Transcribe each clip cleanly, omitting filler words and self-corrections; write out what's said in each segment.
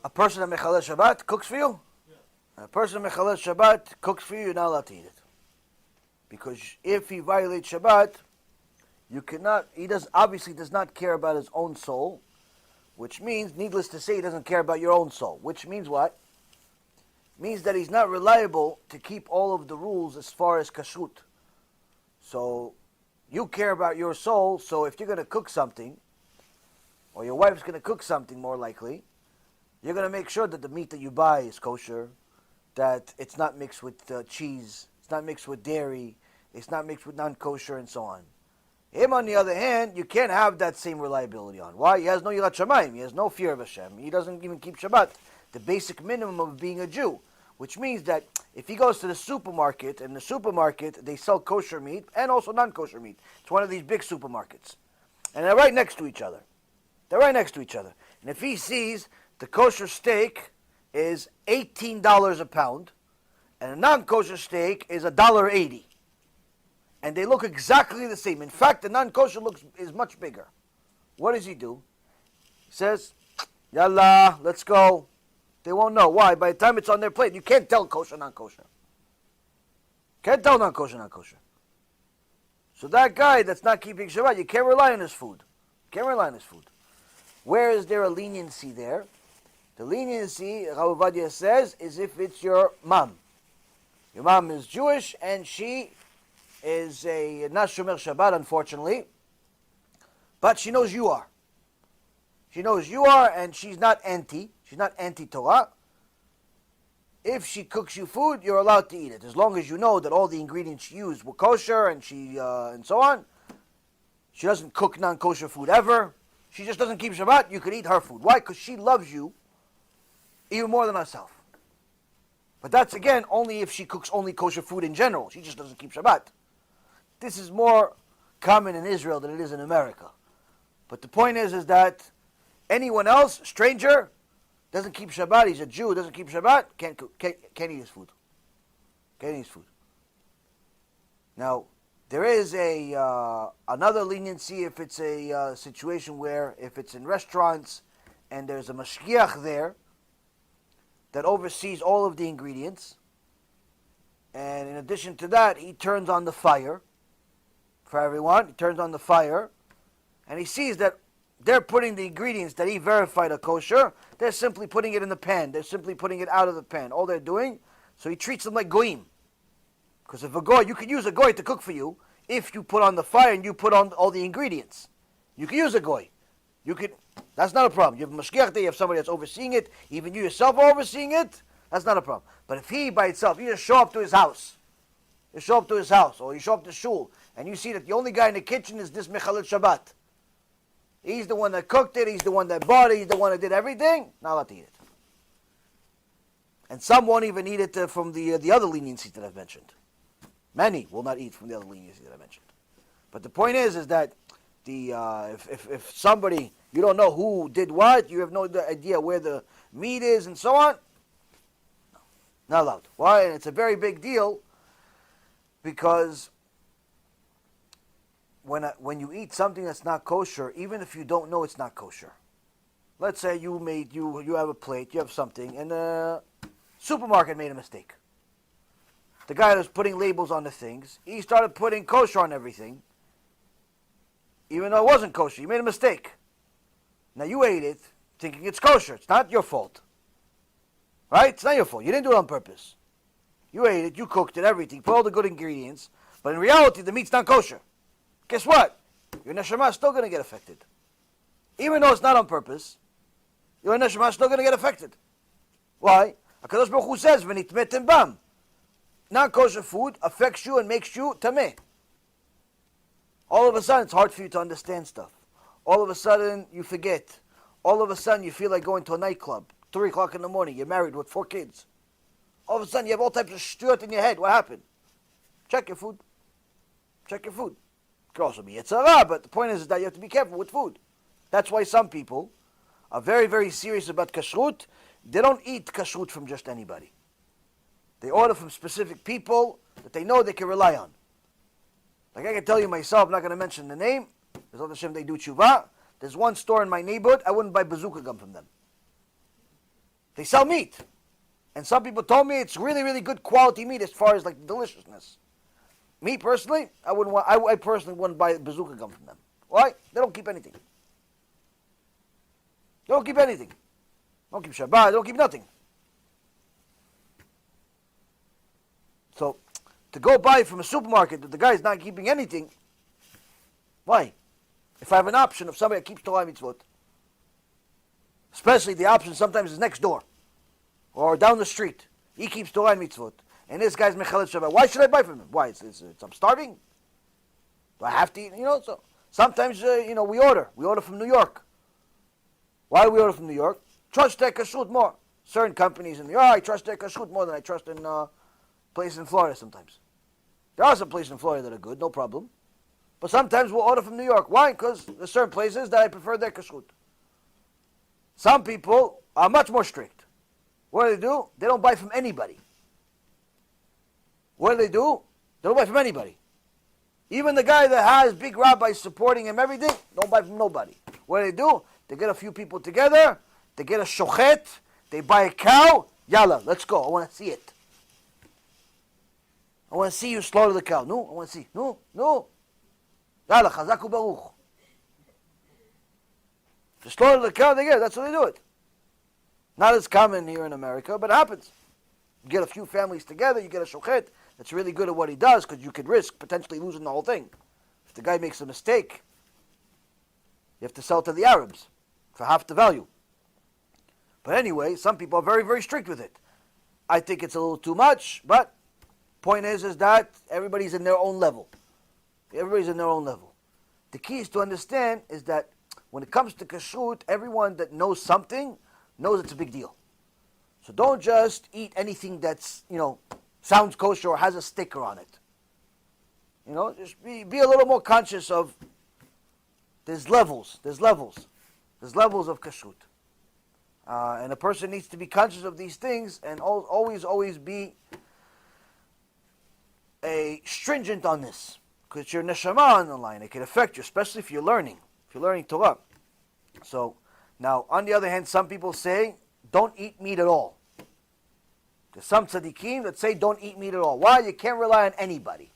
A person that mechalel Shabbat cooks for you? Yeah. A person that mechalel Shabbat cooks for you, you're not allowed to eat it. Because if he violates Shabbat, you cannot, obviously does not care about his own soul, which means, needless to say, he doesn't care about your own soul. Which means what? Means that he's not reliable to keep all of the rules as far as kashrut. So, you care about your soul, so if you're going to cook something, or your wife's going to cook something more likely, you're going to make sure that the meat that you buy is kosher, that it's not mixed with cheese, it's not mixed with dairy, it's not mixed with non-kosher, and so on. Him, on the other hand, you can't have that same reliability on. Why? He has no yirat shamayim. He has no fear of Hashem. He doesn't even keep Shabbat, the basic minimum of being a Jew. Which means that if he goes to the supermarket, in the supermarket they sell kosher meat and also non-kosher meat. It's one of these big supermarkets. And they're right next to each other. They're right next to each other. And if he sees the kosher steak is $18 a pound, and a non-kosher steak is $1.80. And they look exactly the same. In fact, the non-kosher is much bigger. What does he do? He says, Yalla, let's go. They won't know. Why? By the time it's on their plate, you can't tell kosher, non-kosher. Can't tell non-kosher, non-kosher. So that guy that's not keeping Shabbat, you can't rely on his food. Can't rely on his food. Where is there a leniency there? The leniency, Rabbi Ovadia says, is if it's your mom. Your mom is Jewish and she is not Shomer Shabbat, unfortunately, but she knows you are. She knows you are, and she's not anti. She's not anti-Torah. If she cooks you food, you're allowed to eat it, as long as you know that all the ingredients she used were kosher and and so on. She doesn't cook non-kosher food ever. She just doesn't keep Shabbat. You could eat her food. Why? Because she loves you even more than herself. But that's, again, only if she cooks only kosher food in general. She just doesn't keep Shabbat. This is more common in Israel than it is in America. But the point is that anyone else, stranger, doesn't keep Shabbat, he's a Jew, doesn't keep Shabbat, can't eat his food. Can't eat his food. Now, there is another leniency if it's a situation where, if it's in restaurants and there's a mashgiach there that oversees all of the ingredients, and in addition to that, he turns on the fire for everyone. He turns on the fire, and he sees that they're putting the ingredients that he verified are kosher. They're simply putting it in the pan. They're simply putting it out of the pan. All they're doing, so he treats them like goyim. Because if a goy, you could use a goy to cook for you if you put on the fire and you put on all the ingredients. You could use a goy. You could. That's not a problem. You have a mashgiach there, you have somebody that's overseeing it. Even you yourself are overseeing it. That's not a problem. But if he by itself, you just show up to his house. You show up to his house, or you show up to shul, and you see that the only guy in the kitchen is this mechalel Shabbat. He's the one that cooked it, he's the one that bought it, he's the one that did everything, not allowed to eat it. And some won't even eat it from the other leniencies that I've mentioned. Many will not eat from the other leniencies that I mentioned. But the point is that if somebody, you don't know who did what, you have no idea where the meat is and so on, no, not allowed. Why? And it's a very big deal because when you eat something that's not kosher, even if you don't know it's not kosher, let's say you have a plate, you have something, and the supermarket made a mistake. The guy that was putting labels on the things, he started putting kosher on everything, even though it wasn't kosher. You made a mistake. Now you ate it thinking it's kosher. It's not your fault. Right? It's not your fault. You didn't do it on purpose. You ate it, you cooked it, everything, put all the good ingredients, but in reality the meat's not kosher. Guess what? Your neshama is still going to get affected. Even though it's not on purpose, your neshama is still going to get affected. Why? HaKadosh Baruch Hu says, "V'nitmetem bam." Non-kosher food affects you and makes you tameh. All of a sudden, it's hard for you to understand stuff. All of a sudden, you forget. All of a sudden, you feel like going to a nightclub. 3 o'clock in the morning, you're married with 4 kids. All of a sudden, you have all types of shtuyot in your head. What happened? Check your food. Check your food. It could also be Yetzirah, but the point is that you have to be careful with food. That's why some people are very, very serious about kashrut. They don't eat kashrut from just anybody. They order from specific people that they know they can rely on. Like I can tell you myself, I'm not going to mention the name. There's other Shem, they do TeShuva. There's one store in my neighborhood, I wouldn't buy bazooka gum from them. They sell meat. And some people told me it's really, really good quality meat as far as like deliciousness. Me personally, I personally wouldn't buy bazooka gum from them. Why? They don't keep anything. They don't keep anything. They don't keep Shabbat, they don't keep nothing. So, to go buy from a supermarket that the guy's not keeping anything, why? If I have an option of somebody that keeps Torah mitzvot, especially the option sometimes is next door, or down the street, he keeps Torah and mitzvot, and this guy's mechalet Shabbat. Why should I buy from him? Why? I'm starving. Do I have to eat? So sometimes we order from New York. Why do we order from New York? Trust their kashrut more. Certain companies in New York, I trust their kashrut more than I trust in places in Florida. Sometimes there are some places in Florida that are good, no problem. But sometimes we'll order from New York. Why? Because there's certain places that I prefer their kashrut. Some people are much more strict. What do? They don't buy from anybody. What do? They don't buy from anybody. Even the guy that has big rabbis supporting him, everything, don't buy from nobody. What do? They get a few people together, they get a shochet, they buy a cow, yalla, let's go, I want to see it. I want to see you slaughter the cow. No, I want to see. No. Yalla, chazak u'baruch. To slaughter the cow, they get it. That's how they do it. Not as common here in America, but it happens. You get a few families together, you get a shochet that's really good at what he does, because you could risk potentially losing the whole thing. If the guy makes a mistake, you have to sell to the Arabs for half the value. But anyway, some people are very, very strict with it. I think it's a little too much, but point is that everybody's in their own level. Everybody's in their own level. The key is to understand is that when it comes to kashrut, everyone that knows something knows it's a big deal. So don't just eat anything that's, sounds kosher or has a sticker on it. Just be a little more conscious of there's levels of kashrut. And a person needs to be conscious of these things and always be stringent on this. Because it's your neshama on the line. It can affect you, especially if you're learning Torah. So, now, on the other hand, some people say, don't eat meat at all. There's some tzaddikim that say, don't eat meat at all. Why? You can't rely on anybody.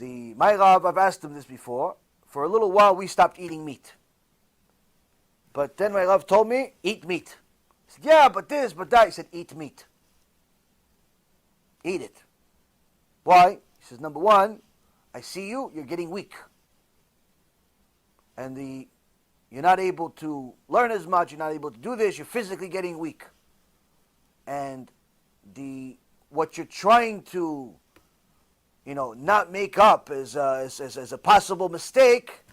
My Rav, I've asked him this before. For a little while, we stopped eating meat. But then my Rav told me, eat meat. I said, yeah, but this, but that. He said, eat meat. Eat it. Why? He says, number one, I see you're getting weak. And you're not able to learn as much, you're not able to do this, you're physically getting weak. And what you're trying to, not make up as a possible mistake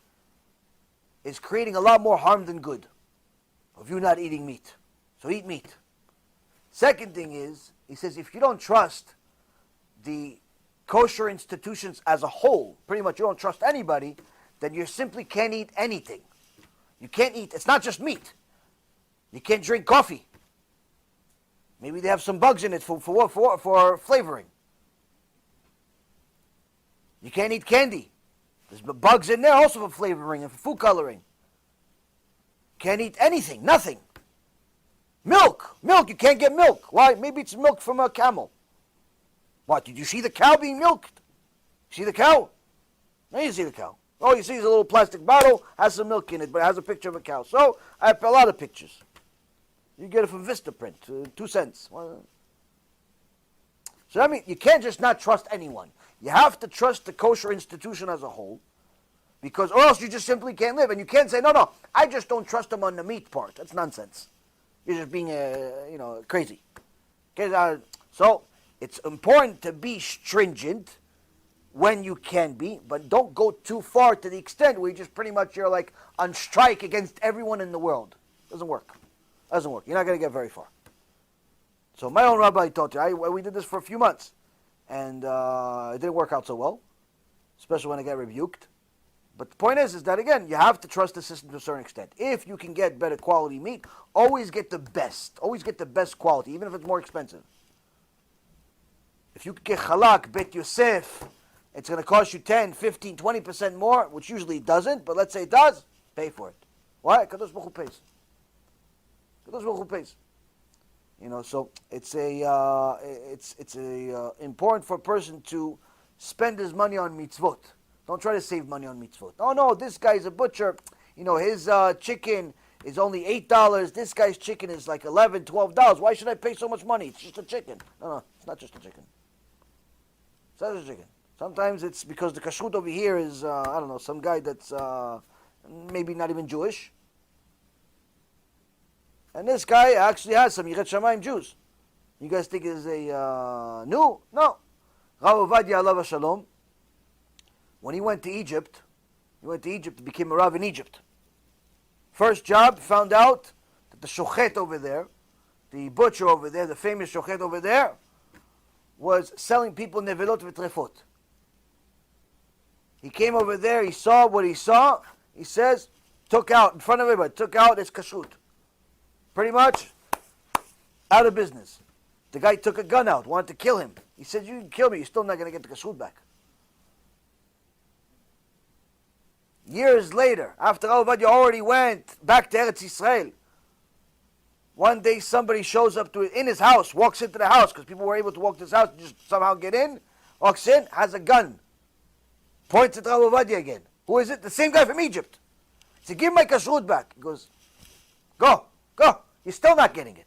is creating a lot more harm than good of you not eating meat. So eat meat. Second thing is, he says, if you don't trust the kosher institutions as a whole, pretty much you don't trust anybody, then you simply can't eat anything. You can't eat, it's not just meat. You can't drink coffee. Maybe they have some bugs in it for flavoring. You can't eat candy. There's bugs in there also for flavoring and for food coloring. Can't eat anything, nothing. Milk, you can't get milk. Why? Maybe it's milk from a camel. What, did you see the cow being milked? See the cow? No, you see the cow. All you see is a little plastic bottle, has some milk in it, but it has a picture of a cow. So, I have a lot of pictures. You get it from Vistaprint, 2 cents. So, you can't just not trust anyone. You have to trust the kosher institution as a whole, because or else you just simply can't live. And you can't say, no, I just don't trust them on the meat part. That's nonsense. You're just being, crazy. Okay, so, it's important to be stringent when you can be, but don't go too far to the extent where you're like on strike against everyone in the world. Doesn't work. You're not going to get very far. So my own rabbi taught you. We did this for a few months, and it didn't work out so well, especially when I got rebuked. But the point is that again, you have to trust the system to a certain extent. If you can get better quality meat, always get the best. Always get the best quality, even if it's more expensive. If you could get halak, bet Yosef, it's going to cost you 10, 15, 20% more, which usually it doesn't, but let's say it does, pay for it. Why? Kadosh Baruch Hu pays. Kadosh Baruch Hu pays. So it's important for a person to spend his money on mitzvot. Don't try to save money on mitzvot. Oh no, this guy's a butcher. His chicken is only $8. This guy's chicken is like $11, $12. Why should I pay so much money? It's just a chicken. No, it's not just a chicken. It's not just a chicken. Sometimes it's because the kashrut over here is, some guy that's maybe not even Jewish. And this guy actually has some Yirat Shamayim Jews. You guys think it's a No. Rabbi Ovadia Alav Shalom, when he went to Egypt, he became a Rav in Egypt. First job, found out that the shochet over there, the butcher over there, the famous shochet over there, was selling people nevelot v'trefot. He came over there, he saw what he saw, he says, took out, in front of everybody, took out his kashrut. Pretty much, out of business. The guy took a gun out, wanted to kill him. He said, you can kill me, you're still not going to get the kashrut back. Years later, after Ovadia already went back to Eretz Yisrael, one day somebody shows up in his house, walks into the house, because people were able to walk to his house, just somehow get in, walks in, has a gun, points at Rabbi Ovadia again. Who is it? The same guy from Egypt. He said, give my kashrut back. He goes, go. You're still not getting it.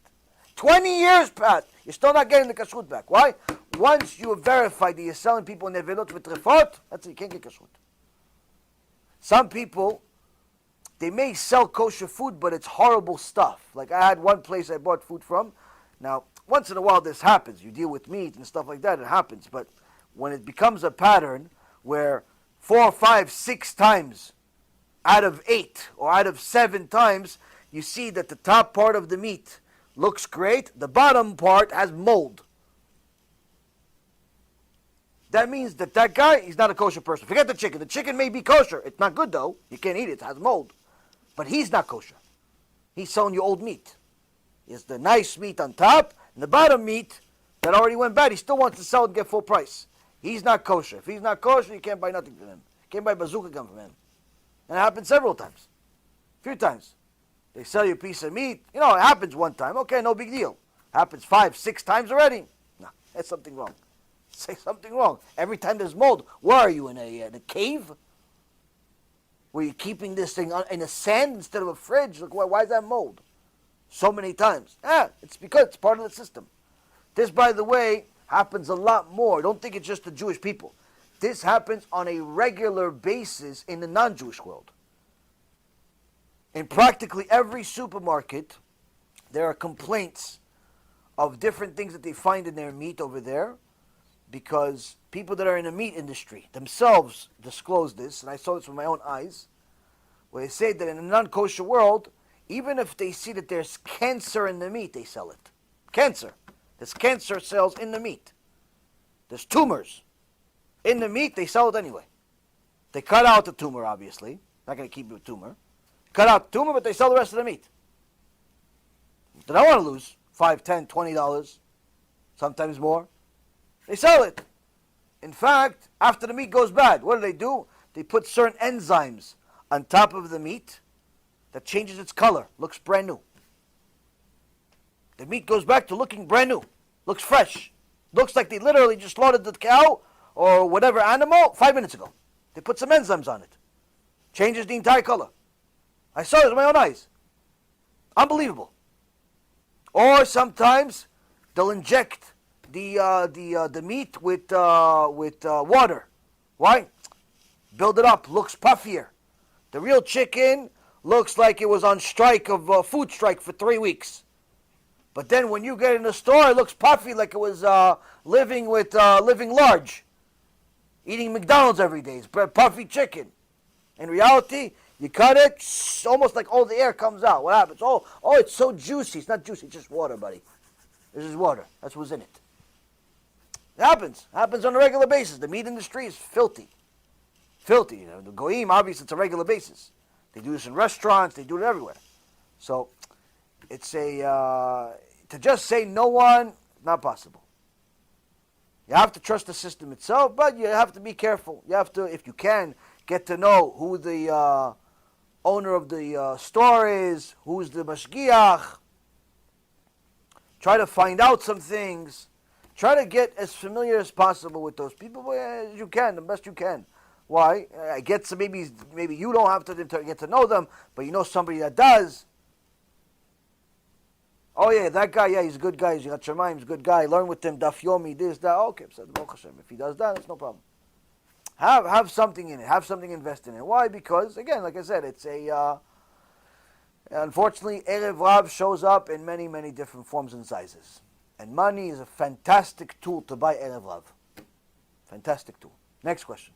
20 years passed, you're still not getting the kashrut back. Why? Once you have verified that you're selling people nevelot v'trefot, that's it, you can't get kashrut. Some people, they may sell kosher food, but it's horrible stuff. Like I had one place I bought food from. Now, once in a while this happens. You deal with meat and stuff like that, it happens. But when it becomes a pattern where 4, 5, 6 times out of 8 or out of 7 times, you see that the top part of the meat looks great, the bottom part has mold. That means that guy, he's not a kosher person. Forget the chicken. The chicken may be kosher. It's not good though. You can't eat it. It has mold. But he's not kosher. He's selling you old meat. He has the nice meat on top, and the bottom meat that already went bad, he still wants to sell it and get full price. He's not kosher. If he's not kosher, you can't buy nothing from him. You can't buy bazooka gun from him. And it happened several times. A few times. They sell you a piece of meat. It happens one time. Okay, no big deal. Happens 5, 6 times already. No, that's something wrong. Say something wrong. Every time there's mold. Where are you, in a cave? Were you keeping this thing in a sand instead of a fridge? Look, why is that mold? So many times. It's because it's part of the system. This, by the way, happens a lot more. Don't think it's just the Jewish people. This happens on a regular basis in the non-Jewish world. In practically every supermarket, there are complaints of different things that they find in their meat over there, because people that are in the meat industry themselves disclose this, and I saw this with my own eyes, where they say that in the non-kosher world, even if they see that there's cancer in the meat, they sell it. Cancer. There's cancer cells in the meat. There's tumors in the meat, they sell it anyway. They cut out the tumor, obviously. Not going to keep you a tumor. Cut out the tumor, but they sell the rest of the meat. They don't want to lose $5, $10, $20, sometimes more. They sell it. In fact, after the meat goes bad, what do? They put certain enzymes on top of the meat that changes its color, looks brand new. The meat goes back to looking brand new, looks fresh. Looks like they literally just slaughtered the cow or whatever animal 5 minutes ago. They put some enzymes on it. Changes the entire color. I saw it with my own eyes. Unbelievable. Or sometimes they'll inject the meat with water. Why? Build it up. Looks puffier. The real chicken looks like it was on strike of food strike for 3 weeks. But then when you get in the store, it looks puffy, like it was living large, eating McDonald's every day. It's puffy chicken. In reality, you cut it, almost like all the air comes out. What happens? Oh, it's so juicy. It's not juicy. It's just water, buddy. This is water. That's what's in it. It happens. It happens on a regular basis. The meat industry is filthy. Filthy. The goyim, obviously, it's a regular basis. They do this in restaurants. They do it everywhere. So it's to just say no one, not possible. You have to trust the system itself, but you have to be careful. You have to, if you can, get to know who the owner of the store is, who's the mashgiach. Try to find out some things. Try to get as familiar as possible with those people as you can, the best you can. Why? I get some, maybe you don't have to get to know them, but you know somebody that does. Oh yeah, that guy, yeah, he's a good guy. He's Yirat Shamayim, he's a good guy. Learn with him, Daf Yomi, this, that. Okay, if he does that, it's no problem. Have something in it. Have something invested in it. Why? Because, again, like I said, it's a... unfortunately, Erev Rav shows up in many, many different forms and sizes. And money is a fantastic tool to buy Erev Rav. Fantastic tool. Next question.